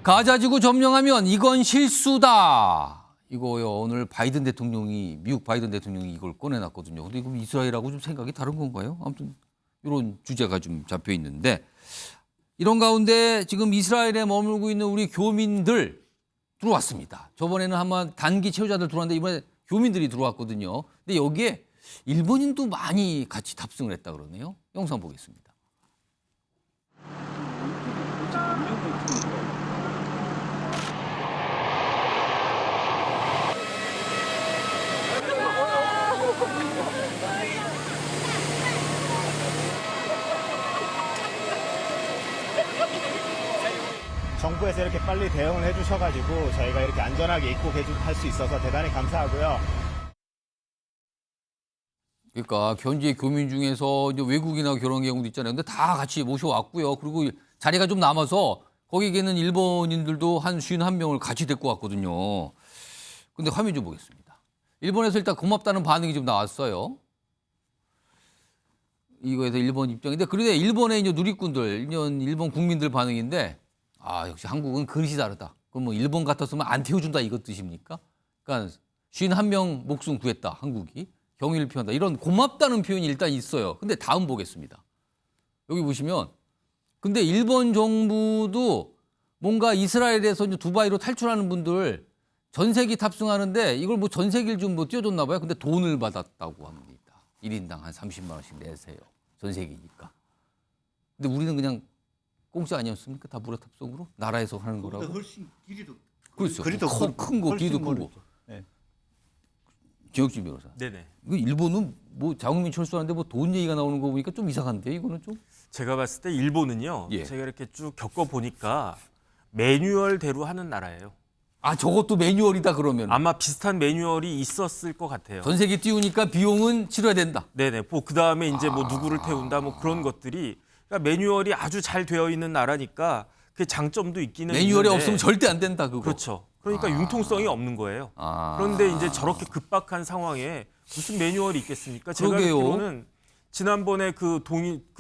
가자지구 점령하면 이건 실수다. 이거요. 오늘 바이든 대통령이 미국 바이든 대통령이 이걸 꺼내놨거든요. 근데 이거 이스라엘하고 좀 생각이 다른 건가요? 아무튼 이런 주제가 좀 잡혀 있는데 이런 가운데 지금 이스라엘에 머물고 있는 우리 교민들 들어왔습니다. 저번에는 한번 단기 체류자들 들어왔는데 이번에 교민들이 들어왔거든요. 근데 여기에 일본인도 많이 같이 탑승을 했다 그러네요. 영상 보겠습니다. 정부에서 이렇게 빨리 대응을 해주셔가지고 저희가 이렇게 안전하게 입국할 수 있어서 대단히 감사하고요. 그러니까 현지의 교민 중에서 이제 외국인하고 결혼한 경우도 있잖아요. 근데 다 같이 모셔왔고요. 그리고 자리가 좀 남아서 거기 계는 일본인들도 한 51명을 같이 데리고 왔거든요. 근데 화면 좀 보겠습니다. 일본에서 일단 고맙다는 반응이 좀 나왔어요. 이거에서 일본 입장인데 그런데 일본의 이제 누리꾼들, 일본 국민들 반응인데 아 역시 한국은 그릇이 다르다. 그럼 뭐 일본 같았으면 안 태워준다 이것 뜻입니까? 그러니까 51명 목숨 구했다 한국이. 경의를 표한다. 이런 고맙다는 표현이 일단 있어요. 근데 다음 보겠습니다. 여기 보시면 근데 일본 정부도 뭔가 이스라엘에서 이제 두바이로 탈출하는 분들 전세기 탑승하는데 이걸 뭐 전세기를 좀 뭐 띄워줬나 봐요. 근데 돈을 받았다고 합니다. 1인당 한 30만 원씩 내세요. 전세기니까. 근데 우리는 그냥 공짜 아니었습니까? 다 무료 탑승으로? 나라에서 하는 거라고. 훨씬 길이도 그렇죠. 거리도 큰 거, 길이도 크고. 멀었죠. 네. 지역진 변호사. 네네. 그 일본은 뭐 자국민 철수하는데 뭐 돈 얘기가 나오는 거 보니까 좀 이상한데 이거는 좀. 제가 봤을 때 일본은요. 예. 제가 이렇게 쭉 겪어보니까 매뉴얼대로 하는 나라예요. 아 저것도 매뉴얼이다 그러면. 아마 비슷한 매뉴얼이 있었을 것 같아요. 전세기 띄우니까 비용은 치러야 된다. 네네. 뭐 그다음에 이제 뭐 누구를 태운다 뭐 그런 것들이 그러니까 매뉴얼이 아주 잘 되어 있는 나라니까 그 장점도 있기는 매뉴얼이 있는데 없으면 절대 안 된다 그거. 그렇죠. 그러니까 융통성이 없는 거예요. 아. 그런데 이제 저렇게 급박한 상황에 무슨 매뉴얼이 있겠습니까? 제가 그러게요. 알기로는 지난번에 그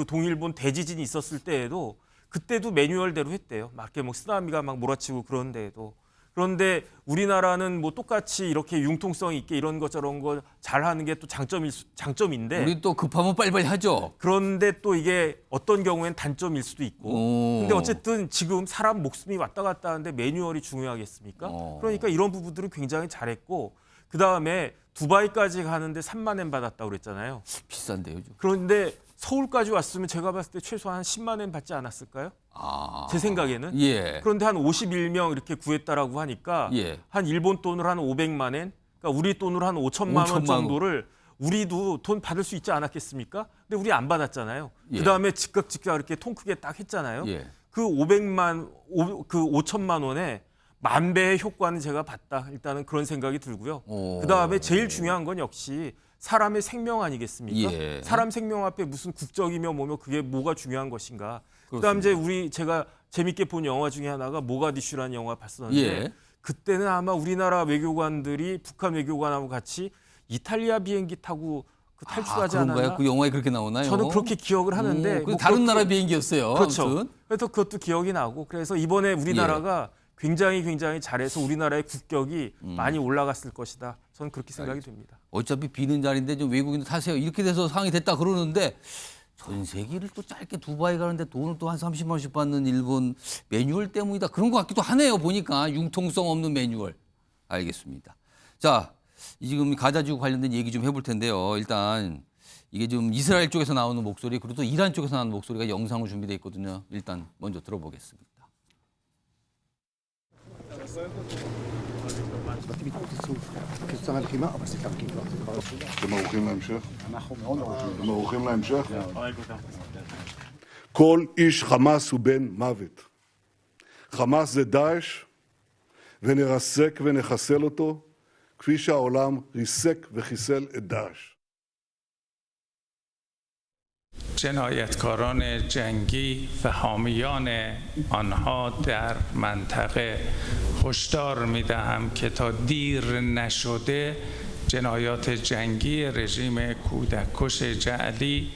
동일본 대지진이 있었을 때에도 그때도 매뉴얼대로 했대요. 막 이렇게 뭐 쓰나미가 막 몰아치고 그런 데에도. 그런데 우리나라는 뭐 똑같이 이렇게 융통성 있게 이런 거 저런 거 잘하는 게 또 장점인데 우리 또 급하면 빨리빨리 하죠. 그런데 또 이게 어떤 경우엔 단점일 수도 있고. 오. 근데 어쨌든 지금 사람 목숨이 왔다 갔다 하는데 매뉴얼이 중요하겠습니까? 그러니까 이런 부분들은 굉장히 잘했고 그다음에 두바이까지 가는데 3만 엔 받았다고 그랬잖아요. 비싼데요. 좀. 그런데 서울까지 왔으면 제가 봤을 때 최소한 10만 엔 받지 않았을까요? 아. 제 생각에는. 예. 그런데 한 51명 이렇게 구했다라고 하니까 예. 한 일본 돈으로 한 500만 엔, 그러니까 우리 돈으로 한 5천만 원 5천만 원. 정도를 우리도 돈 받을 수 있지 않았겠습니까? 근데 우리 안 받았잖아요. 예. 그다음에 즉각 이렇게 통 크게 딱 했잖아요. 예. 그 5천만 원에 만 배의 효과는 제가 봤다. 일단은 그런 생각이 들고요. 오. 그다음에 제일 중요한 건 역시 사람의 생명 아니겠습니까? 예. 사람 생명 앞에 무슨 국적이며 뭐며 그게 뭐가 중요한 것인가? 그다음 이제 제가 재밌게 본 영화 중에 하나가 모가디슈라는 영화 봤었는데 예. 그때는 아마 우리나라 외교관들이 북한 외교관하고 같이 이탈리아 비행기 타고 그 탈출하지 그런가요? 않았나? 그 영화에 그렇게 나오나요? 저는 그렇게 기억을 하는데 그 뭐 다른 그것도- 나라 비행기였어요. 그렇죠. 아무튼. 그래서 그것도 기억이 나고 그래서 이번에 우리나라가 굉장히 잘해서 우리나라의 국격이 많이 올라갔을 것이다. 저는 그렇게 생각이 됩니다. 어차피 비는 자리인데 좀 외국인도 타세요. 이렇게 돼서 상황이 됐다 그러는데 전세기를 또 짧게 두바이 가는데 돈을 또 한 30만 원씩 받는 일본 매뉴얼 때문이다. 그런 것 같기도 하네요. 보니까 융통성 없는 매뉴얼. 알겠습니다. 자, 지금 가자지구 관련된 얘기 좀 해볼 텐데요. 일단 이게 좀 이스라엘 쪽에서 나오는 목소리 그리고 또 이란 쪽에서 나오는 목소리가 영상으로 준비되어 있거든요. 일단 먼저 들어보겠습니다. אתם ערוכים להמשך? אתם ערוכים להמשך? כל איש חמאס הוא בן מוות. חמאס זה דאעש, ונרסק ונחסל אותו, כפי שהעולם ריסק וחיסל את דאעש. جنایتکاران جنگی و حامیان آنها در منطقه هشدار می‌دهم که تا دیر نشده جنایات جنگی رژیم کودککش جعلی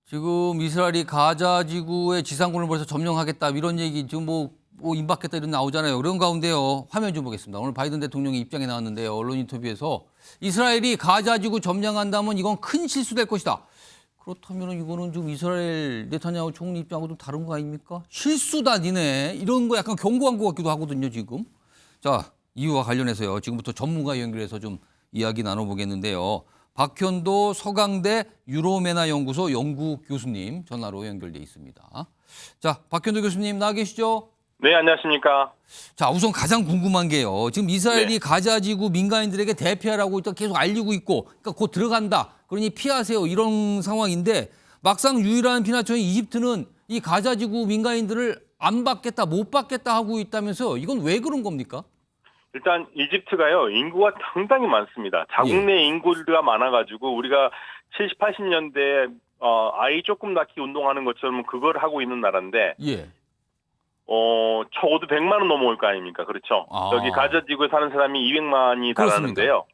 지금 이스라엘이 가자 지구의 지상군을 벌써 점령하겠다 이런 얘기 지금 뭐 임박했다 이런 나오잖아요. 그런 가운데요. 화면 좀 보겠습니다. 오늘 바이든 대통령이 입장에 나왔는데요. 언론 인터뷰에서 이스라엘이 가자 지구 점령한다면 이건 큰 실수될 것이다. 그렇다면 이거는 좀 이스라엘 네타냐후 총리 입장하고 좀 다른 거 아닙니까? 실수다 니네. 이런 거 약간 경고한 것 같기도 하거든요, 지금. 자, 이유와 관련해서요. 지금부터 전문가 연결해서 좀 이야기 나눠보겠는데요. 박현도 서강대 유로메나 연구소 연구 교수님 전화로 연결돼 있습니다. 자, 박현도 교수님 나와 계시죠? 네, 안녕하십니까. 자, 우선 가장 궁금한 게요. 지금 이스라엘이 네. 가자 지구 민간인들에게 대피하라고 일단 계속 알리고 있고, 그러니까 곧 들어간다. 그러니 피하세요. 이런 상황인데 막상 유일한 피난처인 이집트는 이 가자 지구 민간인들을 안 받겠다, 못 받겠다 하고 있다면서요. 이건 왜 그런 겁니까? 일단 이집트가요, 인구가 상당히 많습니다. 자국 내 인구가 많아가지고 우리가 70, 80년대에 아이 조금 낳기 운동하는 것처럼 그걸 하고 있는 나라인데 예. 적어도 100만 원 넘어올 거 아닙니까? 그렇죠. 아. 여기 가자 지구에 사는 사람이 200만이 달하는데요.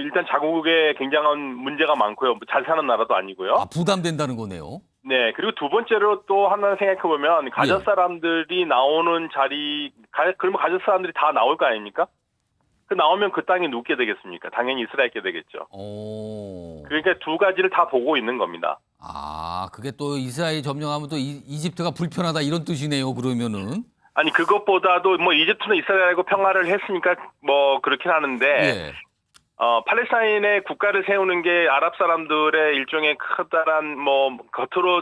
일단 자국에 굉장한 문제가 많고요. 잘 사는 나라도 아니고요. 아, 부담된다는 거네요. 네, 그리고 두 번째로 또 하나 생각해보면, 가자 사람들이 나오는 그러면 가자 사람들이 다 나올 거 아닙니까? 나오면 그 땅에 눕게 되겠습니까? 당연히 이스라엘게 되겠죠. 오. 그러니까 두 가지를 다 보고 있는 겁니다. 아, 그게 또 이스라엘 점령하면 또 이집트가 불편하다 이런 뜻이네요, 그러면은. 아니, 그것보다도 뭐 이집트는 이스라엘하고 평화를 했으니까 뭐 그렇긴 하는데, 예. 팔레스타인의 국가를 세우는 게 아랍 사람들의 일종의 커다란 뭐 겉으로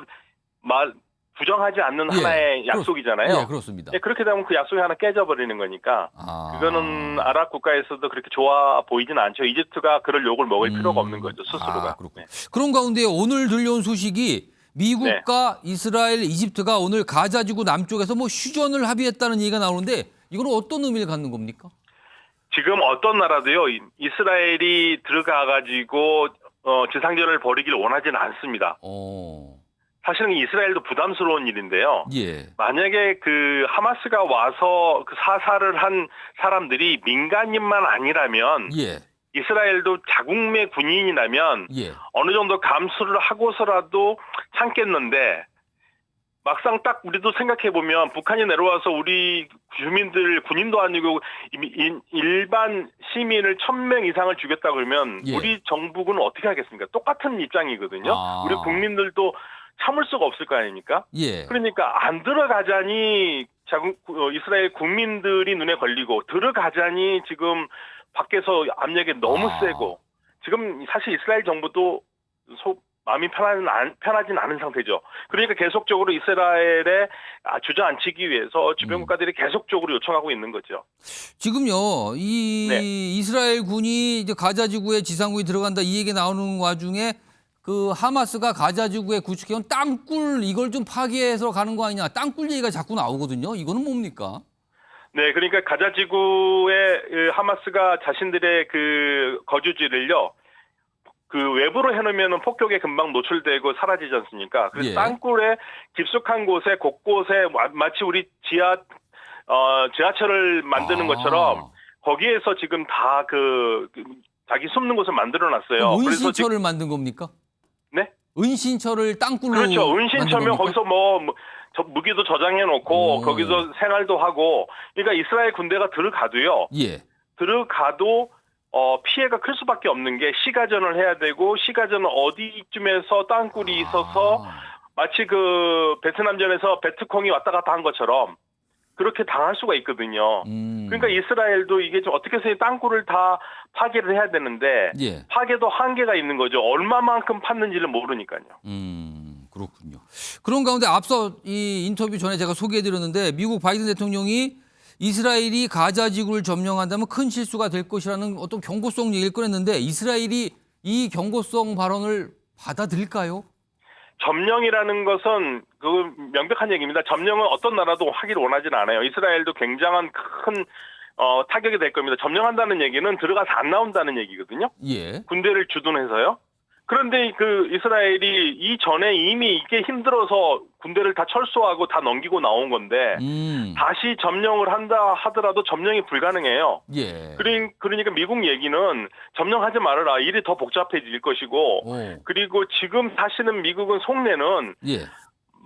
부정하지 않는 하나의 약속이잖아요. 예, 그렇습니다. 네, 그렇게 되면 그 약속이 하나 깨져버리는 거니까 그거는 아랍 국가에서도 그렇게 좋아 보이진 않죠. 이집트가 그럴 욕을 먹을 필요가 없는 거죠, 스스로가. 그렇군요. 그런 가운데 오늘 들려온 소식이 미국과 이스라엘, 이집트가 오늘 가자지구 남쪽에서 뭐 휴전을 합의했다는 얘기가 나오는데 이건 어떤 의미를 갖는 겁니까? 지금 어떤 나라도요, 이스라엘이 들어가가지고 지상전을 벌이길 원하지는 않습니다. 사실은 이스라엘도 부담스러운 일인데요. 예. 만약에 그 하마스가 와서 그 사살을 한 사람들이 민간인만 아니라면, 예. 이스라엘도 자국내 군인이라면 예. 어느 정도 감수를 하고서라도 참겠는데, 막상 딱 우리도 생각해보면 북한이 내려와서 우리 주민들, 군인도 아니고 일반 시민을 1000명 이상을 죽였다 그러면 예. 우리 정부군은 어떻게 하겠습니까? 똑같은 입장이거든요. 우리 국민들도 참을 수가 없을 거 아닙니까? 예. 그러니까 안 들어가자니 이스라엘 국민들이 눈에 걸리고, 들어가자니 지금 밖에서 압력이 너무 세고, 지금 사실 이스라엘 정부도 마음이 편하진 않은 상태죠. 그러니까 계속적으로 이스라엘에 주저앉히기 위해서 주변 국가들이 계속적으로 요청하고 있는 거죠. 지금요, 이스라엘 군이 이제 가자 지구에 지상군이 들어간다 이 얘기 나오는 와중에 그 하마스가 가자 지구에 구축해온 땅굴 이걸 좀 파괴해서 가는 거 아니냐. 땅굴 얘기가 자꾸 나오거든요. 이거는 뭡니까? 네, 그러니까 가자 지구에 하마스가 자신들의 그 거주지를요, 그 외부로 해놓으면 폭격에 금방 노출되고 사라지지 않습니까? 그래서 땅굴에 깊숙한 곳에 곳곳에 마치 우리 지하철을 만드는 것처럼 거기에서 지금 다 자기 숨는 곳을 만들어놨어요. 은신처를 만든 겁니까? 네? 은신처를 땅굴로. 그렇죠. 은신처면 거기서 무기도 저장해놓고 거기서 생활도 하고, 그러니까 이스라엘 군대가 들어가도요. 예. 들어가도 피해가 클 수밖에 없는 게, 시가전을 해야 되고, 시가전은 어디쯤에서 땅굴이 있어서 마치 그 베트남전에서 베트콩이 왔다 갔다 한 것처럼 그렇게 당할 수가 있거든요. 그러니까 이스라엘도 이게 좀 어떻게 해서 땅굴을 다 파괴를 해야 되는데, 파괴도 한계가 있는 거죠. 얼마만큼 팠는지를 모르니까요. 그렇군요. 그런 가운데 앞서 이 인터뷰 전에 제가 소개해드렸는데, 미국 바이든 대통령이 이스라엘이 가자 지구를 점령한다면 큰 실수가 될 것이라는 어떤 경고성 얘기를 꺼냈는데, 이스라엘이 이 경고성 발언을 받아들일까요? 점령이라는 것은 명백한 얘기입니다. 점령은 어떤 나라도 하기를 원하지는 않아요. 이스라엘도 굉장한 큰 타격이 될 겁니다. 점령한다는 얘기는 들어가서 안 나온다는 얘기거든요. 예. 군대를 주둔해서요. 그런데 그 이스라엘이 이전에 이미 이게 힘들어서 군대를 다 철수하고 다 넘기고 나온 건데 다시 점령을 한다 하더라도 점령이 불가능해요. 예. 그러니까 미국 얘기는 점령하지 말아라. 일이 더 복잡해질 것이고 그리고 지금 사실은 미국은 속내는 예.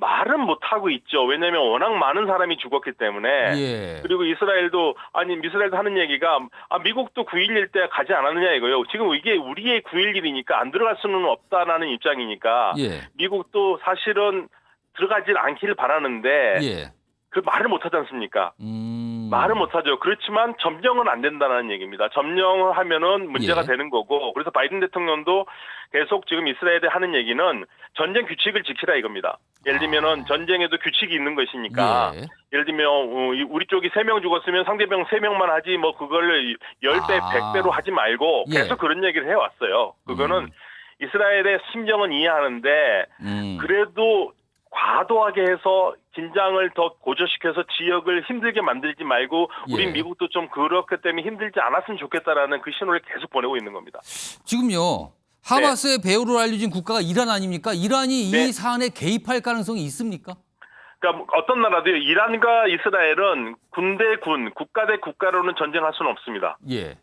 말은 못하고 있죠. 왜냐하면 워낙 많은 사람이 죽었기 때문에. 예. 그리고 이스라엘도 하는 얘기가 미국도 9.11 때 가지 않았느냐 이거요. 지금 이게 우리의 9.11이니까 안 들어갈 수는 없다라는 입장이니까 예. 미국도 사실은 들어가질 않기를 바라는데 예. 그 말을 못하지 않습니까? 말을 못하죠. 그렇지만 점령은 안 된다는 얘기입니다. 점령을 하면은 문제가 예. 되는 거고 그래서 바이든 대통령도 계속 지금 이스라엘에 하는 얘기는 전쟁 규칙을 지키라 이겁니다. 예를 들면은 전쟁에도 규칙이 있는 것이니까 예. 예를 들면 우리 쪽이 3명 죽었으면 상대방 3명만 하지 뭐 그걸 10배, 100배로 하지 말고 예. 계속 그런 얘기를 해왔어요. 그거는 이스라엘의 심정은 이해하는데 그래도 과도하게 해서 긴장을 더 고조시켜서 지역을 힘들게 만들지 말고 우리 예. 미국도 좀 그렇기 때문에 힘들지 않았으면 좋겠다라는 그 신호를 계속 보내고 있는 겁니다. 지금요. 하마스의 배후로 알려진 국가가 이란 아닙니까? 이란이 네. 이 사안에 개입할 가능성이 있습니까? 그러니까 어떤 나라도요. 이란과 이스라엘은 군 대 군, 국가 대 국가로는 전쟁할 수는 없습니다. 예.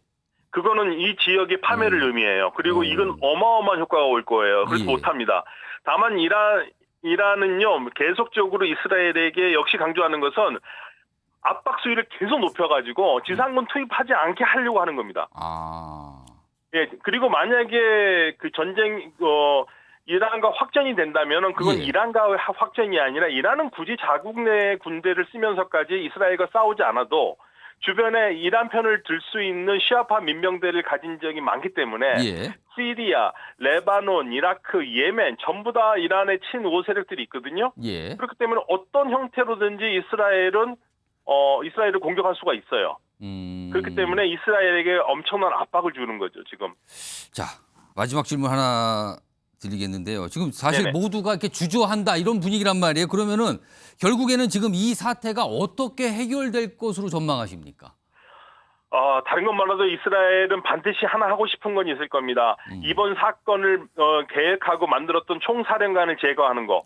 그거는 이 지역의 파멸을 의미해요. 그리고 이건 어마어마한 효과가 올 거예요. 그래서 예. 못합니다. 다만 이란은요. 계속적으로 이스라엘에게 역시 강조하는 것은 압박 수위를 계속 높여가지고 지상군 투입하지 않게 하려고 하는 겁니다. 예, 그리고 만약에 그 전쟁, 이란과 확전이 된다면은 그건 예. 이란과 확전이 아니라 이란은 굳이 자국 내 군대를 쓰면서까지 이스라엘과 싸우지 않아도 주변에 이란 편을 들 수 있는 시아파 민병대를 가진 적이 많기 때문에 예. 시리아, 레바논, 이라크, 예멘 전부 다 이란의 친우 세력들이 있거든요. 예. 그렇기 때문에 어떤 형태로든지 이스라엘을 공격할 수가 있어요. 그렇기 때문에 이스라엘에게 엄청난 압박을 주는 거죠, 지금. 자, 마지막 질문 하나 드리겠는데요. 지금 사실 네네. 모두가 이렇게 주저한다 이런 분위기란 말이에요. 그러면은 결국에는 지금 이 사태가 어떻게 해결될 것으로 전망하십니까? 다른 것만으로도 이스라엘은 반드시 하나 하고 싶은 건 있을 겁니다. 이번 사건을 계획하고 만들었던 총사령관을 제거하는 거.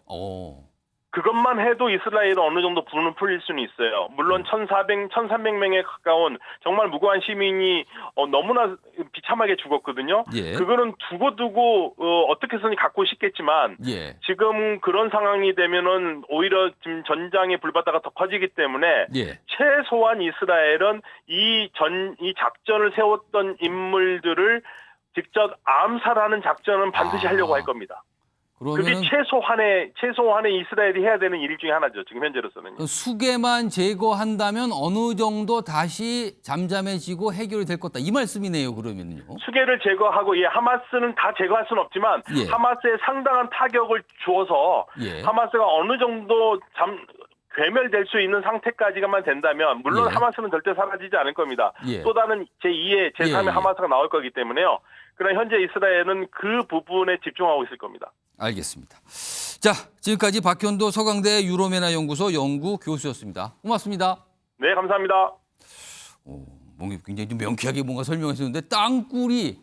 그것만 해도 이스라엘은 어느 정도 분은 풀릴 수는 있어요. 물론 1,300명에 가까운 정말 무고한 시민이 너무나 비참하게 죽었거든요. 예. 그거는 두고두고 어떻게 해서는 갖고 싶겠지만 예. 지금 그런 상황이 되면은 오히려 지금 전장의 불바다가 더 커지기 때문에 예. 최소한 이스라엘은 이 작전을 세웠던 인물들을 직접 암살하는 작전은 반드시 하려고 할 겁니다. 그게 그러면은 최소한의 이스라엘이 해야 되는 일 중에 하나죠. 지금 현재로서는. 수계만 제거한다면 어느 정도 다시 잠잠해지고 해결이 될 거다. 이 말씀이네요. 그러면요. 수계를 제거하고 하마스는 다 제거할 수는 없지만 예. 하마스에 상당한 타격을 주어서 예. 하마스가 어느 정도 괴멸될 수 있는 상태까지만 된다면 물론 예. 하마스는 절대 사라지지 않을 겁니다. 예. 또 다른 제2의 제3의 예. 하마스가 나올 거기 때문에요. 그러나 현재 이스라엘은 그 부분에 집중하고 있을 겁니다. 알겠습니다. 자, 지금까지 박현도 서강대 유로메나 연구소 연구 교수였습니다. 고맙습니다. 네, 감사합니다. 뭔가 굉장히 좀 명쾌하게 뭔가 설명하셨는데 땅굴이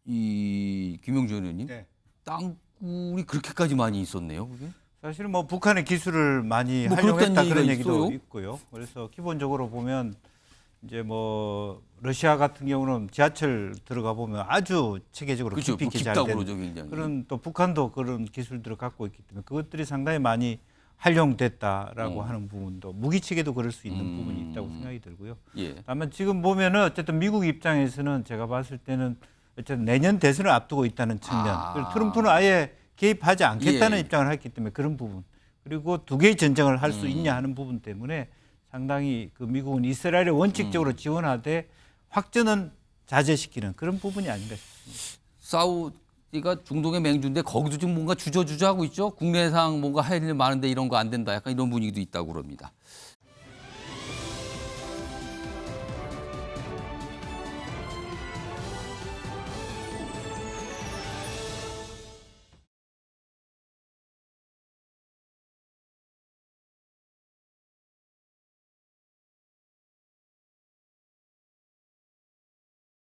이 김영주 의원님 네. 땅굴이 그렇게까지 많이 있었네요. 그게? 사실은 뭐 북한의 기술을 많이 뭐 활용했다 그렇다는 그런 얘기가 얘기도 있어요? 있고요. 그래서 기본적으로 보면 이제 뭐 러시아 같은 경우는 지하철 들어가 보면 아주 체계적으로 그렇죠. 깊이 잘 깊다고 된 그러죠, 굉장히. 그런 또 북한도 그런 기술들을 갖고 있기 때문에 그것들이 상당히 많이 활용됐다라고 하는 부분도 무기 체계도 그럴 수 있는 부분이 있다고 생각이 들고요. 예. 다만 지금 보면은 어쨌든 미국 입장에서는 제가 봤을 때는 어쨌든 내년 대선을 앞두고 있다는 측면. 그리고 트럼프는 아예 개입하지 않겠다는 예. 입장을 했기 때문에 그런 부분. 그리고 두 개의 전쟁을 할 수 있냐 하는 부분 때문에 상당히 그 미국은 이스라엘을 원칙적으로 지원하되 확전은 자제시키는 그런 부분이 아닌가 싶습니다. 사우디가 중동의 맹주인데 거기도 지금 뭔가 주저주저하고 있죠. 국내상 뭔가 할 일 많은데 이런 거 안 된다. 약간 이런 분위기도 있다고 그럽니다.